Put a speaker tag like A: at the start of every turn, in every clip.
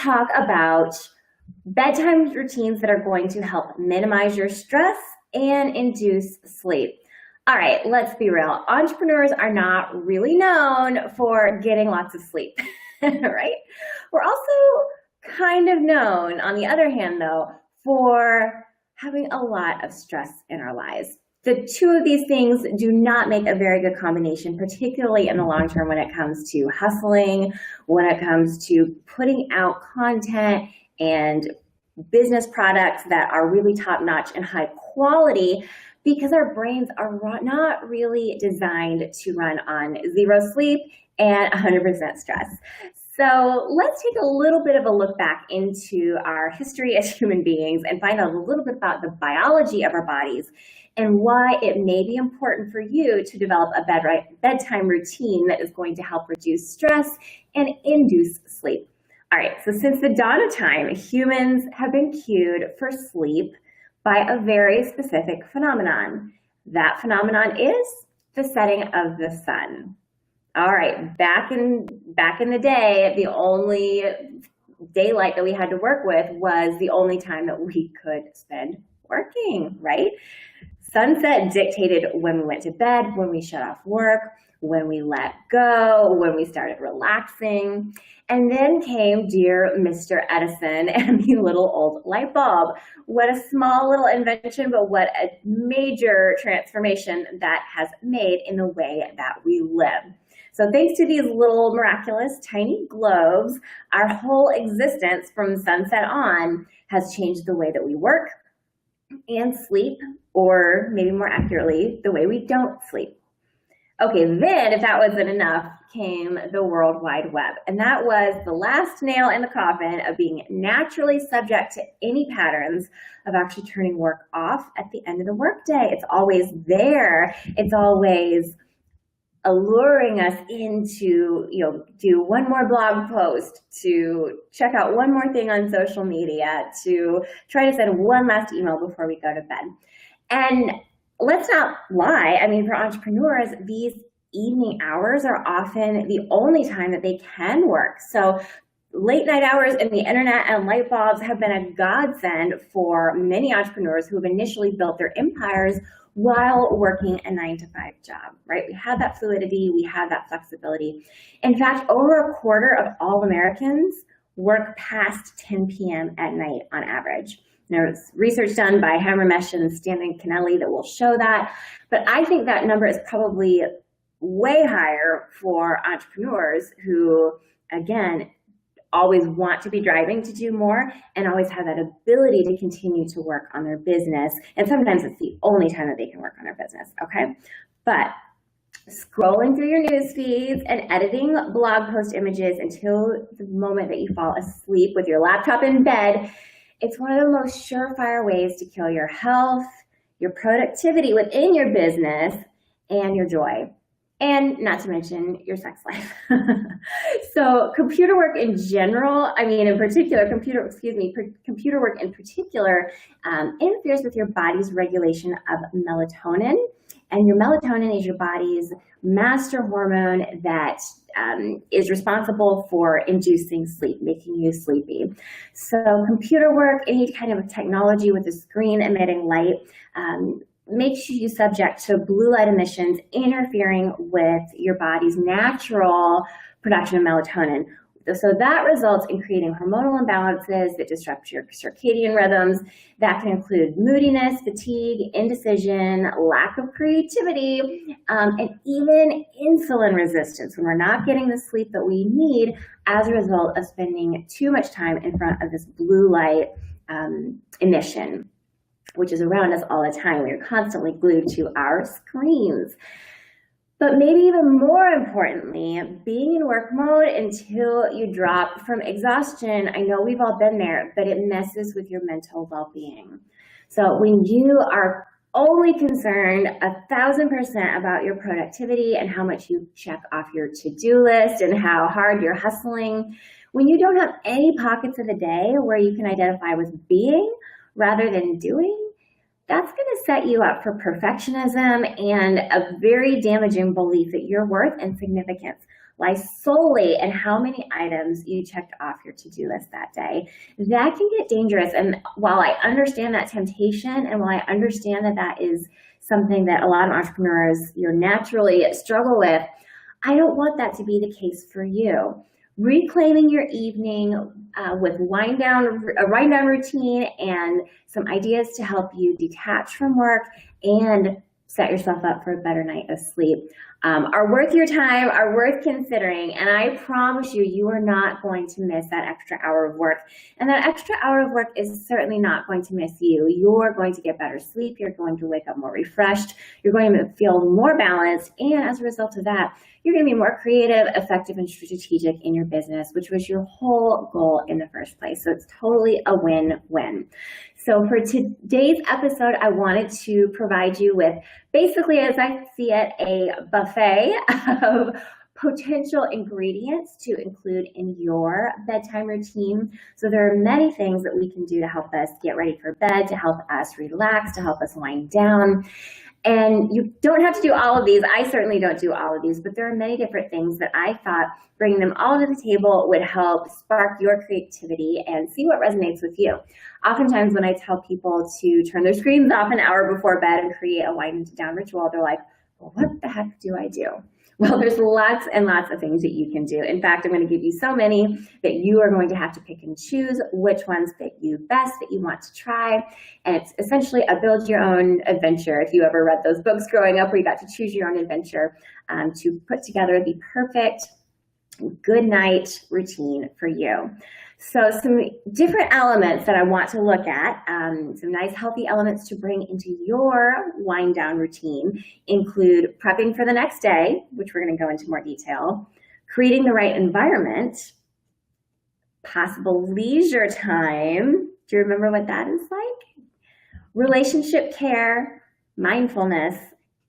A: talk about bedtime routines that are going to help minimize your stress and induce sleep. All right, let's be real. Entrepreneurs are not really known for getting lots of sleep, right? We're also kind of known, on the other hand, though, for having a lot of stress in our lives. The two of these things do not make a very good combination, particularly in the long term when it comes to hustling, when it comes to putting out content and business products that are really top-notch and high quality, because our brains are not really designed to run on zero sleep and 100% stress. So let's take a little bit of a look back into our history as human beings and find out a little bit about the biology of our bodies and why it may be important for you to develop a bedtime routine that is going to help reduce stress and induce sleep. All right, so since the dawn of time, humans have been cued for sleep by a very specific phenomenon. That phenomenon is the setting of the sun. All right, back in the day, the only daylight that we had to work with was the only time that we could spend working, right? Sunset dictated when we went to bed, when we shut off work, when we let go, when we started relaxing. And then came dear Mr. Edison and the little old light bulb. What a small little invention, but what a major transformation that has made in the way that we live. So thanks to these little miraculous tiny globes, our whole existence from sunset on has changed the way that we work and sleep, or maybe more accurately, the way we don't sleep. Okay, then if that wasn't enough, came the World Wide Web. And that was the last nail in the coffin of being naturally subject to any patterns of actually turning work off at the end of the workday. It's always there. It's always alluring us into, do one more blog post, to check out one more thing on social media, to try to send one last email before we go to bed. And let's not lie, for entrepreneurs, these evening hours are often the only time that they can work. So late night hours and the internet and light bulbs have been a godsend for many entrepreneurs who have initially built their empires while working a 9-to-5 job, right? We have that fluidity, we have that flexibility. In fact, over a quarter of all Americans work past 10 p.m. at night on average. There's research done by Hammermesh and Stanton Kennelly that will show that, but I think that number is probably way higher for entrepreneurs who, again, always want to be driving to do more and always have that ability to continue to work on their business. And sometimes it's the only time that they can work on their business, okay? But scrolling through your news feeds and editing blog post images until the moment that you fall asleep with your laptop in bed, it's one of the most surefire ways to kill your health, your productivity within your business, and your joy. And not to mention your sex life. So computer work in general, in particular, computer work in particular interferes with your body's regulation of melatonin. And your melatonin is your body's master hormone that is responsible for inducing sleep, making you sleepy. So computer work, any kind of technology with a screen emitting light, makes you subject to blue light emissions interfering with your body's natural production of melatonin. So that results in creating hormonal imbalances that disrupt your circadian rhythms. That can include moodiness, fatigue, indecision, lack of creativity, and even insulin resistance when we're not getting the sleep that we need as a result of spending too much time in front of this blue light emission, which is around us all the time. We are constantly glued to our screens. But maybe even more importantly, being in work mode until you drop from exhaustion, I know we've all been there, but it messes with your mental well-being. So when you are only concerned 1,000% about your productivity and how much you check off your to-do list and how hard you're hustling, when you don't have any pockets of the day where you can identify with being rather than doing, that's going to set you up for perfectionism and a very damaging belief that your worth and significance lies solely in how many items you checked off your to-do list that day. That can get dangerous. And while I understand that temptation, and while I understand that that is something that a lot of entrepreneurs naturally struggle with, I don't want that to be the case for you. Reclaiming your evening with a wind down routine and some ideas to help you detach from work and set yourself up for a better night of sleep are worth your time, are worth considering. And I promise you, you are not going to miss that extra hour of work. And that extra hour of work is certainly not going to miss you. You're going to get better sleep. You're going to wake up more refreshed. You're going to feel more balanced. And as a result of that, you're going to be more creative, effective, and strategic in your business, which was your whole goal in the first place. So it's totally a win-win. So for today's episode, I wanted to provide you with, basically, as I see it, a buffet of potential ingredients to include in your bedtime routine. So there are many things that we can do to help us get ready for bed, to help us relax, to help us wind down. And you don't have to do all of these. I certainly don't do all of these, but there are many different things that I thought bringing them all to the table would help spark your creativity and see what resonates with you. Oftentimes when I tell people to turn their screens off an hour before bed and create a wind down ritual, they're like, well, what the heck do I do? Well, there's lots and lots of things that you can do. In fact, I'm going to give you so many that you are going to have to pick and choose which ones fit you best, that you want to try. And it's essentially a build your own adventure. If you ever read those books growing up where you got to choose your own adventure to put together the perfect good night routine for you. So some different elements that I want to look at, some nice healthy elements to bring into your wind down routine include prepping for the next day, which we're going to go into more detail, creating the right environment, possible leisure time. Do you remember what that is like? Relationship care, mindfulness,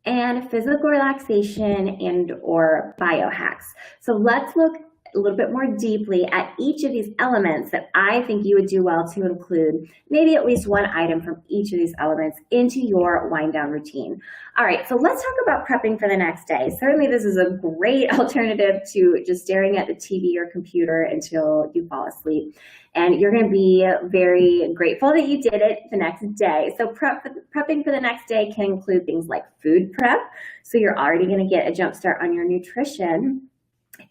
A: and physical relaxation and or biohacks. So let's look a little bit more deeply at each of these elements that I think you would do well to include maybe at least one item from each of these elements into your wind down routine. All right, so let's talk about prepping for the next day. Certainly this is a great alternative to just staring at the TV or computer until you fall asleep. And you're going to be very grateful that you did it the next day. So prepping for the next day can include things like food prep. So you're already going to get a jump start on your nutrition.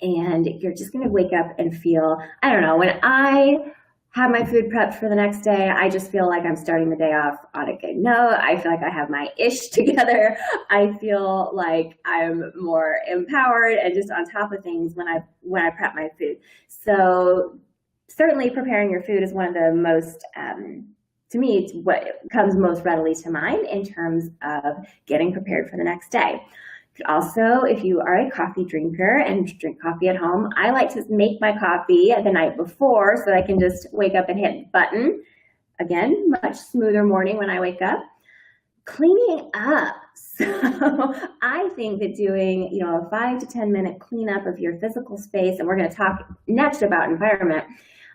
A: And you're just going to wake up and feel, I don't know, when I have my food prepped for the next day, I just feel like I'm starting the day off on a good note. I feel like I have my ish together. I feel like I'm more empowered and just on top of things when I prep my food. So certainly preparing your food is one of the most, to me, it's what comes most readily to mind in terms of getting prepared for the next day. Also, if you are a coffee drinker and drink coffee at home, I like to make my coffee the night before so I can just wake up and hit button. Again, much smoother morning when I wake up. Cleaning up. So I think that doing, a 5 to 10 minute cleanup of your physical space, and we're going to talk next about environment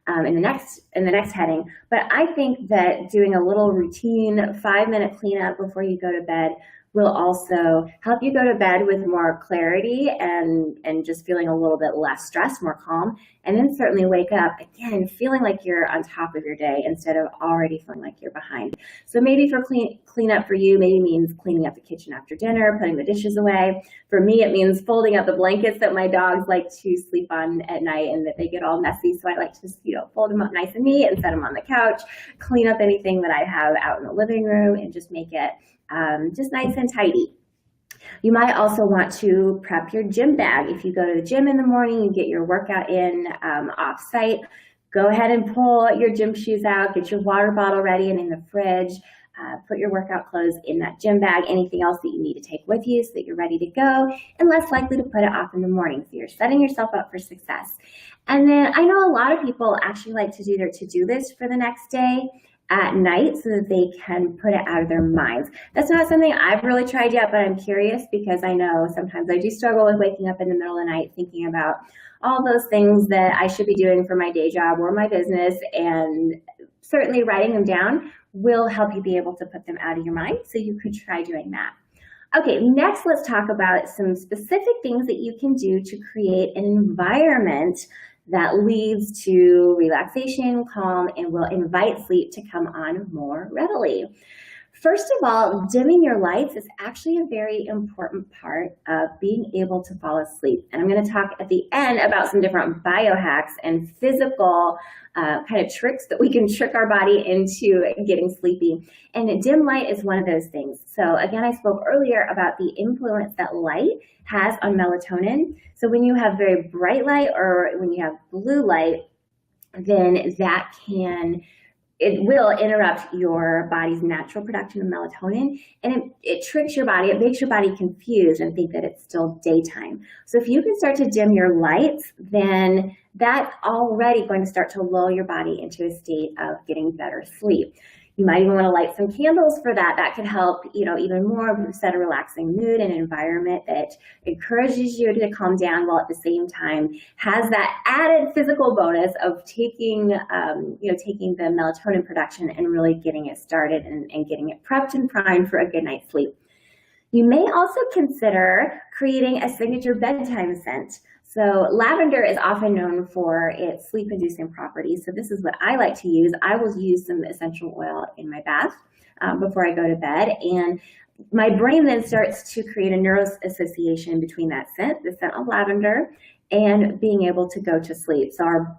A: in the next heading, but I think that doing a little routine 5-minute cleanup before you go to bed will also help you go to bed with more clarity and just feeling a little bit less stressed, more calm, and then certainly wake up again feeling like you're on top of your day instead of already feeling like you're behind. So maybe for cleanup for you, maybe means cleaning up the kitchen after dinner, putting the dishes away. For me, it means folding up the blankets that my dogs like to sleep on at night and that they get all messy. So I like to just, fold them up nice and neat and set them on the couch, clean up anything that I have out in the living room and just make it just nice and tidy. You might also want to prep your gym bag. If you go to the gym in the morning, you get your workout in off-site, go ahead and pull your gym shoes out, get your water bottle ready and in the fridge, put your workout clothes in that gym bag, anything else that you need to take with you so that you're ready to go and less likely to put it off in the morning. So you're setting yourself up for success. And then I know a lot of people actually like to do their to-do list for the next day at night so that they can put it out of their minds. That's not something I've really tried yet, but I'm curious because I know sometimes I do struggle with waking up in the middle of the night thinking about all those things that I should be doing for my day job or my business, and certainly writing them down will help you be able to put them out of your mind, so you could try doing that. Okay, next let's talk about some specific things that you can do to create an environment that leads to relaxation, calm, and will invite sleep to come on more readily. First of all, dimming your lights is actually a very important part of being able to fall asleep. And I'm going to talk at the end about some different biohacks and physical kind of tricks that we can trick our body into getting sleepy. And dim light is one of those things. So again, I spoke earlier about the influence that light has on melatonin. So when you have very bright light or when you have blue light, then it will interrupt your body's natural production of melatonin, and it tricks your body. It makes your body confused and think that it's still daytime. So if you can start to dim your lights, then that's already going to start to lull your body into a state of getting better sleep. You might even want to light some candles for that. That could help, even more, set a relaxing mood and environment that encourages you to calm down while at the same time has that added physical bonus of taking the melatonin production and really getting it started and getting it prepped and primed for a good night's sleep. You may also consider creating a signature bedtime scent. So lavender is often known for its sleep-inducing properties. So this is what I like to use. I will use some essential oil in my bath before I go to bed. And my brain then starts to create a neuro association between that scent, the scent of lavender, and being able to go to sleep. So our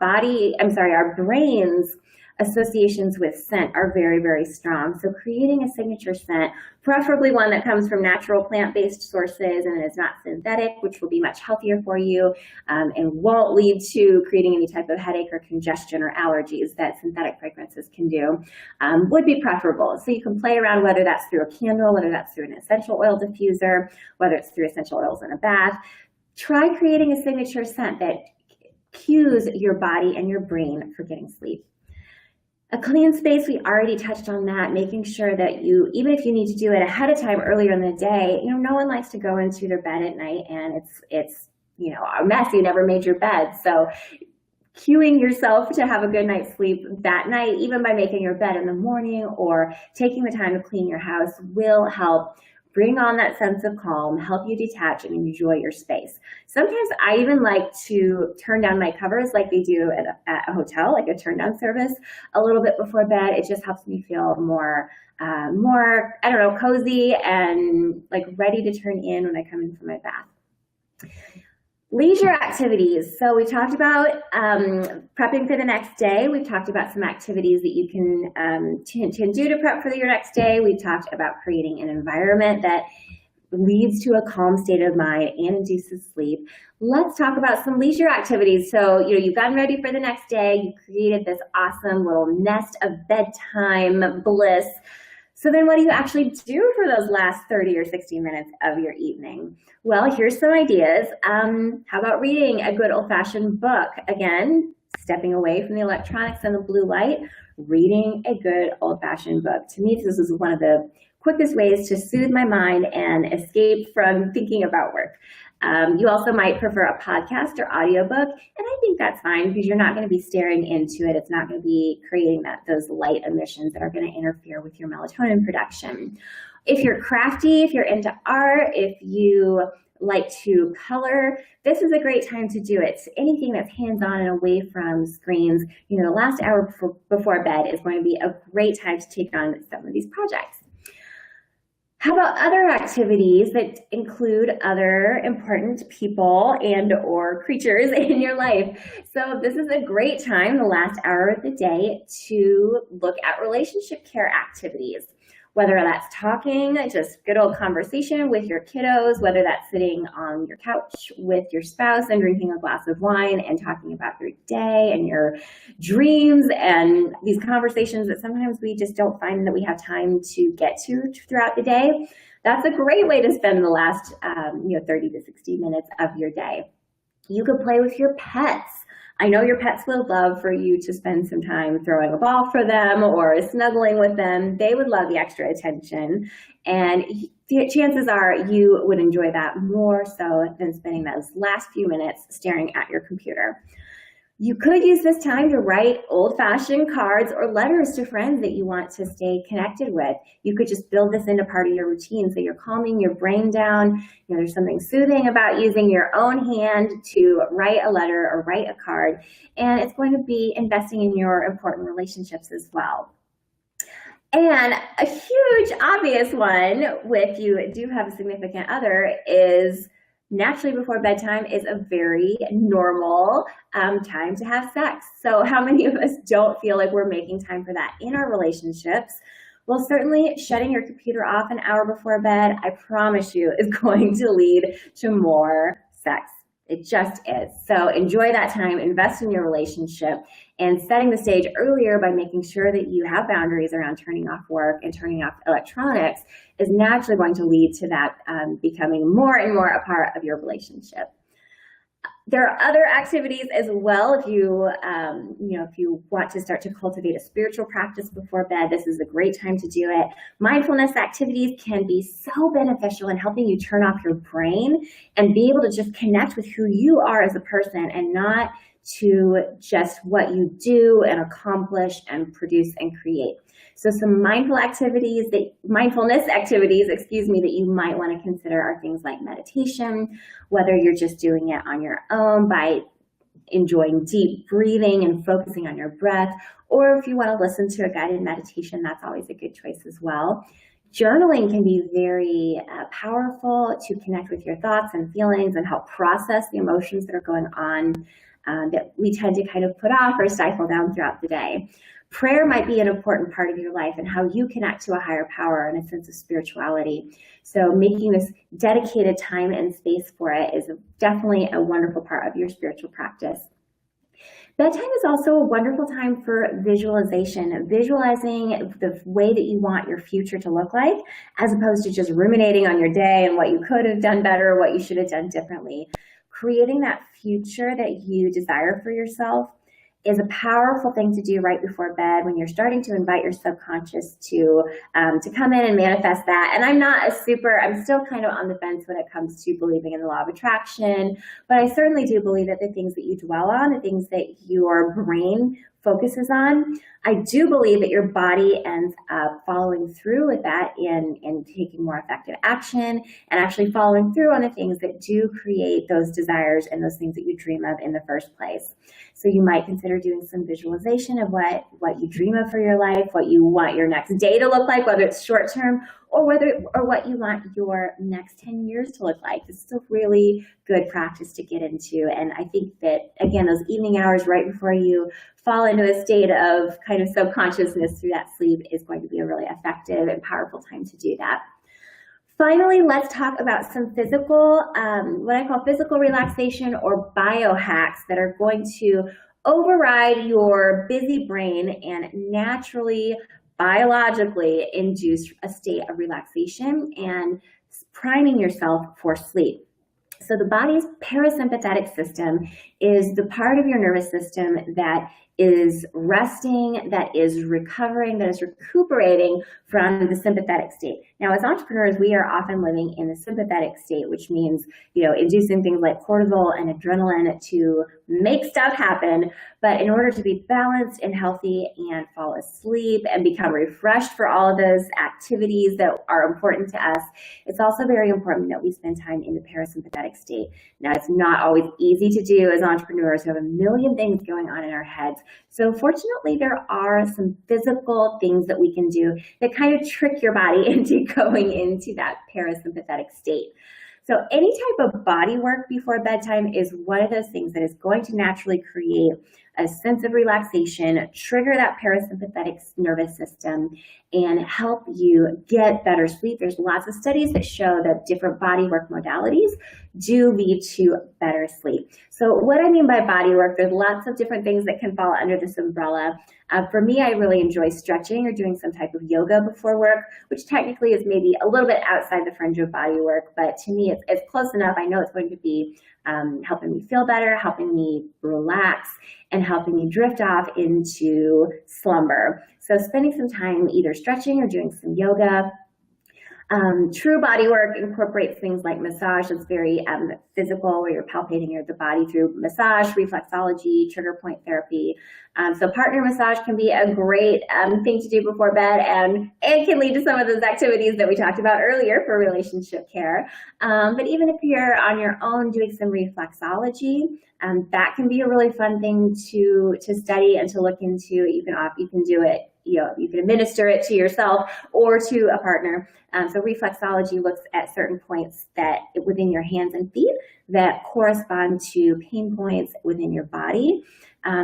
A: brain's associations with scent are very, very strong. So creating a signature scent, preferably one that comes from natural plant-based sources and is not synthetic, which will be much healthier for you and won't lead to creating any type of headache or congestion or allergies that synthetic fragrances can do, would be preferable. So you can play around whether that's through a candle, whether that's through an essential oil diffuser, whether it's through essential oils in a bath. Try creating a signature scent that cues your body and your brain for getting sleep. A clean space, we already touched on that, making sure that even if you need to do it ahead of time earlier in the day, no one likes to go into their bed at night and it's a mess. You never made your bed. So cueing yourself to have a good night's sleep that night, even by making your bed in the morning or taking the time to clean your house, will help bring on that sense of calm, help you detach and enjoy your space. Sometimes I even like to turn down my covers like they do at a hotel, like a turn down service, a little bit before bed. It just helps me feel more, cozy and like ready to turn in when I come in from my bath. Leisure activities. So we talked about prepping for the next day. We've talked about some activities that you can do to prep for your next day. We've talked about creating an environment that leads to a calm state of mind and induces sleep. Let's talk about some leisure activities. So, you've gotten ready for the next day. You created this awesome little nest of bedtime bliss. So then what do you actually do for those last 30 or 60 minutes of your evening? Well, here's some ideas. How about reading a good old-fashioned book? Again, stepping away from the electronics and the blue light, reading a good old-fashioned book. To me, this is one of the quickest ways to soothe my mind and escape from thinking about work. You also might prefer a podcast or audiobook, and I think that's fine because you're not going to be staring into it. It's not going to be creating those light emissions that are going to interfere with your melatonin production. If you're crafty, if you're into art, if you like to color, this is a great time to do it. So anything that's hands-on and away from screens, the last hour before bed is going to be a great time to take on some of these projects. How about other activities that include other important people and or creatures in your life? So this is a great time, the last hour of the day, to look at relationship care activities. Whether that's talking, just good old conversation with your kiddos, whether that's sitting on your couch with your spouse and drinking a glass of wine and talking about your day and your dreams and these conversations that sometimes we just don't find that we have time to get to throughout the day. That's a great way to spend the last 30 to 60 minutes of your day. You could play with your pets. I know your pets would love for you to spend some time throwing a ball for them or snuggling with them. They would love the extra attention. And the chances are you would enjoy that more so than spending those last few minutes staring at your computer. You could use this time to write old-fashioned cards or letters to friends that you want to stay connected with. You could just build this into part of your routine, so you're calming your brain down. You know, there's something soothing about using your own hand to write a letter or write a card, and it's going to be investing in your important relationships as well. And a huge obvious one, if you do have a significant other, is naturally before bedtime is a very normal time to have sex. So how many of us don't feel like we're making time for that in our relationships? Well, certainly shutting your computer off an hour before bed, I promise you, is going to lead to more sex. It just is. So enjoy that time, invest in your relationship, and setting the stage earlier by making sure that you have boundaries around turning off work and turning off electronics is naturally going to lead to that becoming more and more a part of your relationship. There are other activities as well. If you want to start to cultivate a spiritual practice before bed, this is a great time to do it. Mindfulness activities can be so beneficial in helping you turn off your brain and be able to just connect with who you are as a person and not to just what you do and accomplish and produce and create. So some mindfulness activities that you might want to consider are things like meditation, whether you're just doing it on your own by enjoying deep breathing and focusing on your breath, or if you want to listen to a guided meditation, that's always a good choice as well. Journaling can be very powerful to connect with your thoughts and feelings and help process the emotions that are going on that we tend to kind of put off or stifle down throughout the day. Prayer might be an important part of your life and how you connect to a higher power and a sense of spirituality. So making this dedicated time and space for it is definitely a wonderful part of your spiritual practice. Bedtime is also a wonderful time for visualization, visualizing the way that you want your future to look like, as opposed to just ruminating on your day and what you could have done better, what you should have done differently. Creating that future that you desire for yourself is a powerful thing to do right before bed when you're starting to invite your subconscious to come in and manifest that. And I'm still kind of on the fence when it comes to believing in the law of attraction, but I certainly do believe that the things that you dwell on, the things that your brain focuses on, I do believe that your body ends up following through with that and taking more effective action and actually following through on the things that do create those desires and those things that you dream of in the first place. So you might consider doing some visualization of what you dream of for your life, what you want your next day to look like, whether it's short term or what you want your next 10 years to look like. This is a really good practice to get into. And I think that, again, those evening hours right before you fall into a state of kind of subconsciousness through that sleep is going to be a really effective and powerful time to do that. Finally, let's talk about some physical, what I call physical relaxation or biohacks that are going to override your busy brain and naturally, biologically induce a state of relaxation and priming yourself for sleep. So the body's parasympathetic system is the part of your nervous system that is resting, that is recovering, that is recuperating from the sympathetic state. Now, as entrepreneurs, we are often living in the sympathetic state, which means, inducing things like cortisol and adrenaline to make stuff happen. But in order to be balanced and healthy and fall asleep and become refreshed for all of those activities that are important to us, it's also very important that we spend time in the parasympathetic state. Now, it's not always easy to do as entrepreneurs who have a million things going on in our heads. So fortunately, there are some physical things that we can do that kind of trick your body into going into that parasympathetic state. So any type of body work before bedtime is one of those things that is going to naturally create a sense of relaxation, trigger that parasympathetic nervous system, and help you get better sleep. There's lots of studies that show that different body work modalities do lead to better sleep. So what I mean by body work, there's lots of different things that can fall under this umbrella. For me, I really enjoy stretching or doing some type of yoga before work, which technically is maybe a little bit outside the fringe of body work, but to me, it's close enough. I know it's going to be helping me feel better, helping me relax, and helping me drift off into slumber. So spending some time either stretching or doing some yoga. True body work incorporates things like massage. It's very physical, where you're palpating the body through massage, reflexology, trigger point therapy. So partner massage can be a great thing to do before bed, and can lead to some of those activities that we talked about earlier for relationship care. But even if you're on your own doing some reflexology, that can be a really fun thing to study and to look into. You can do it, you can administer it to yourself or to a partner. So reflexology looks at certain points that within your hands and feet that correspond to pain points within your body.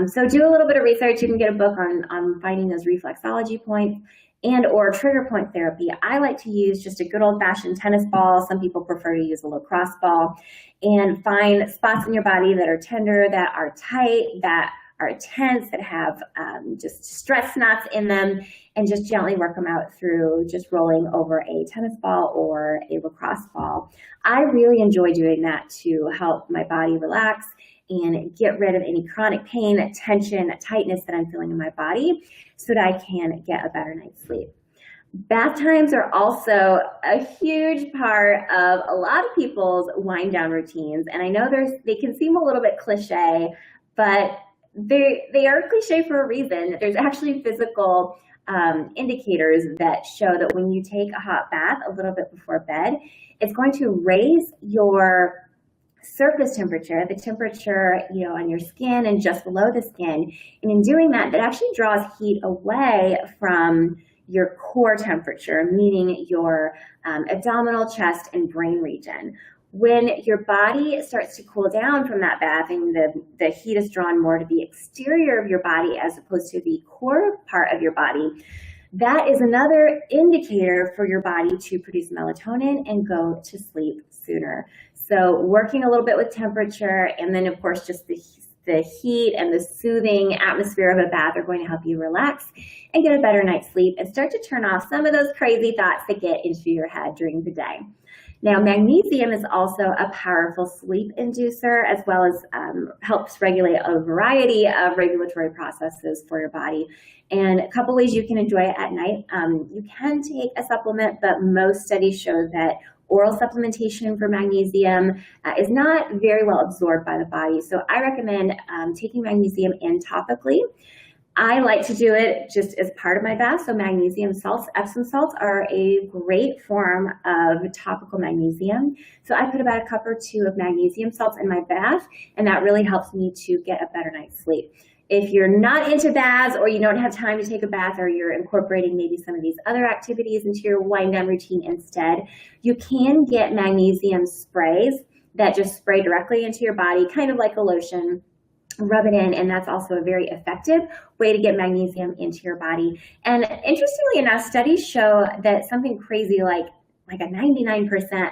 A: So do a little bit of research. You can get a book on finding those reflexology points and or trigger point therapy. I like to use just a good old-fashioned tennis ball. Some people prefer to use a lacrosse ball, and find spots in your body that are tender, that are tight, that are tense, that have just stress knots in them, and just gently work them out through just rolling over a tennis ball or a lacrosse ball. I really enjoy doing that to help my body relax and get rid of any chronic pain, tension, tightness that I'm feeling in my body, so that I can get a better night's sleep. Bath times are also a huge part of a lot of people's wind down routines. And I know they can seem a little bit cliche, but they are cliche for a reason. There's actually physical indicators that show that when you take a hot bath a little bit before bed, it's going to raise your surface temperature, the temperature on your skin and just below the skin. And in doing that, that actually draws heat away from your core temperature, meaning your abdominal, chest, and brain region. When your body starts to cool down from that bath and the heat is drawn more to the exterior of your body as opposed to the core part of your body, that is another indicator for your body to produce melatonin and go to sleep sooner. So working a little bit with temperature, and then of course just the heat and the soothing atmosphere of a bath are going to help you relax and get a better night's sleep and start to turn off some of those crazy thoughts that get into your head during the day. Now, magnesium is also a powerful sleep inducer, as well as helps regulate a variety of regulatory processes for your body. And a couple ways you can enjoy it at night. You can take a supplement, but most studies show that oral supplementation for magnesium is not very well absorbed by the body. So I recommend taking magnesium in topically. I like to do it just as part of my bath. So magnesium salts, Epsom salts, are a great form of topical magnesium. So I put about a cup or two of magnesium salts in my bath, and that really helps me to get a better night's sleep. If you're not into baths, or you don't have time to take a bath, or you're incorporating maybe some of these other activities into your wind down routine instead, you can get magnesium sprays that just spray directly into your body, kind of like a lotion. Rub it in, and that's also a very effective way to get magnesium into your body. And interestingly enough, studies show that something crazy like a 99%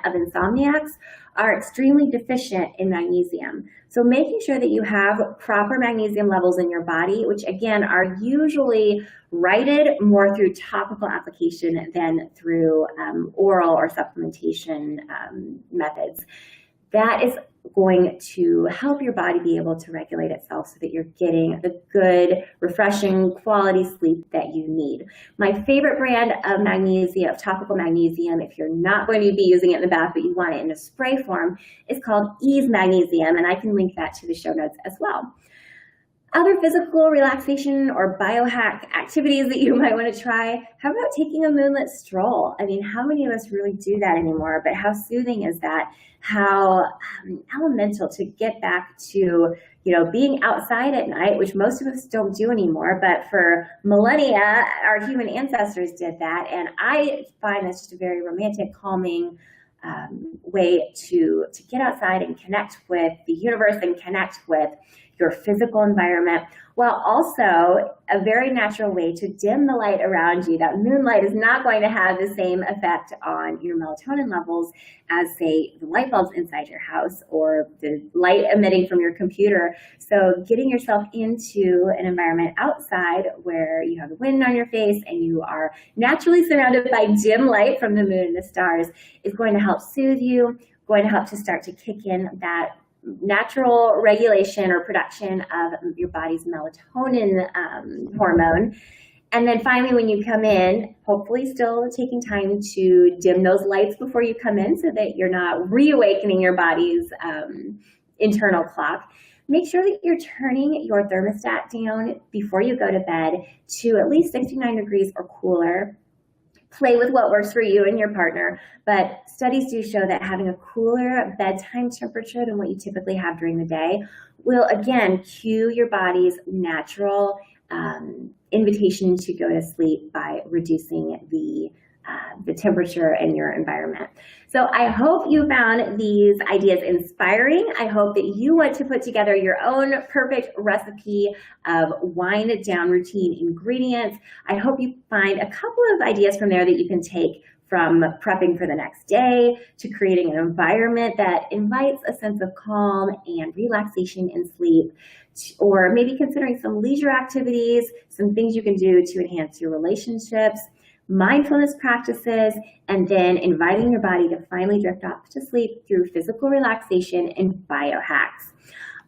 A: of insomniacs are extremely deficient in magnesium. So making sure that you have proper magnesium levels in your body, which again are usually righted more through topical application than through oral or supplementation methods, that is going to help your body be able to regulate itself so that you're getting the good, refreshing, quality sleep that you need. My favorite brand of magnesium, of topical magnesium, if you're not going to be using it in the bath but you want it in a spray form, is called Ease Magnesium, and I can link that to the show notes as well. Other physical relaxation or biohack activities that you might want to try. How about taking a moonlit stroll? I mean, how many of us really do that anymore? But how soothing is that? How elemental to get back to, being outside at night, which most of us don't do anymore. But for millennia, our human ancestors did that. And I find that's just a very romantic, calming way to get outside and connect with the universe and connect with your physical environment, while also a very natural way to dim the light around you. That moonlight is not going to have the same effect on your melatonin levels as, say, the light bulbs inside your house or the light emitting from your computer. So getting yourself into an environment outside where you have the wind on your face and you are naturally surrounded by dim light from the moon and the stars is going to help soothe you, going to help to start to kick in that natural regulation or production of your body's melatonin hormone. And then finally, when you come in, hopefully still taking time to dim those lights before you come in so that you're not reawakening your body's internal clock. Make sure that you're turning your thermostat down before you go to bed to at least 69 degrees or cooler. Play with what works for you and your partner, but studies do show that having a cooler bedtime temperature than what you typically have during the day will, again, cue your body's natural invitation to go to sleep by reducing the temperature in your environment. So I hope you found these ideas inspiring. I hope that you want to put together your own perfect recipe of wind down routine ingredients. I hope you find a couple of ideas from there that you can take from prepping for the next day to creating an environment that invites a sense of calm and relaxation in sleep, or maybe considering some leisure activities, some things you can do to enhance your relationships, mindfulness practices, and then inviting your body to finally drift off to sleep through physical relaxation and biohacks.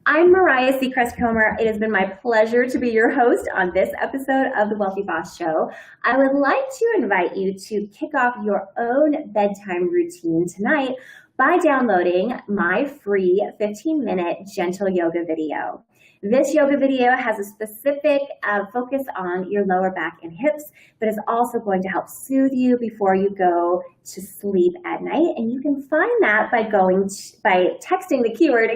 A: I'm Mariah Seacrest Comer. It has been my pleasure to be your host on this episode of The Wealthy Boss Show. I would like to invite you to kick off your own bedtime routine tonight by downloading my free 15-minute gentle yoga video. This yoga video has a specific focus on your lower back and hips, but is also going to help soothe you before you go to sleep at night. And you can find that by texting the keyword,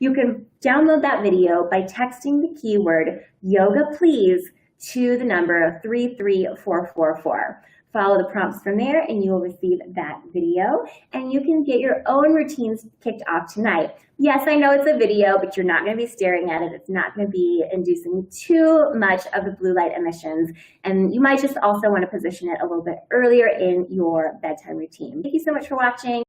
A: you can download that video by texting the keyword yoga please to the number 33444. Follow the prompts from there and you will receive that video, and you can get your own routines kicked off tonight. Yes, I know it's a video, but you're not going to be staring at it. It's not going to be inducing too much of the blue light emissions, and you might just also want to position it a little bit earlier in your bedtime routine. Thank you so much for watching.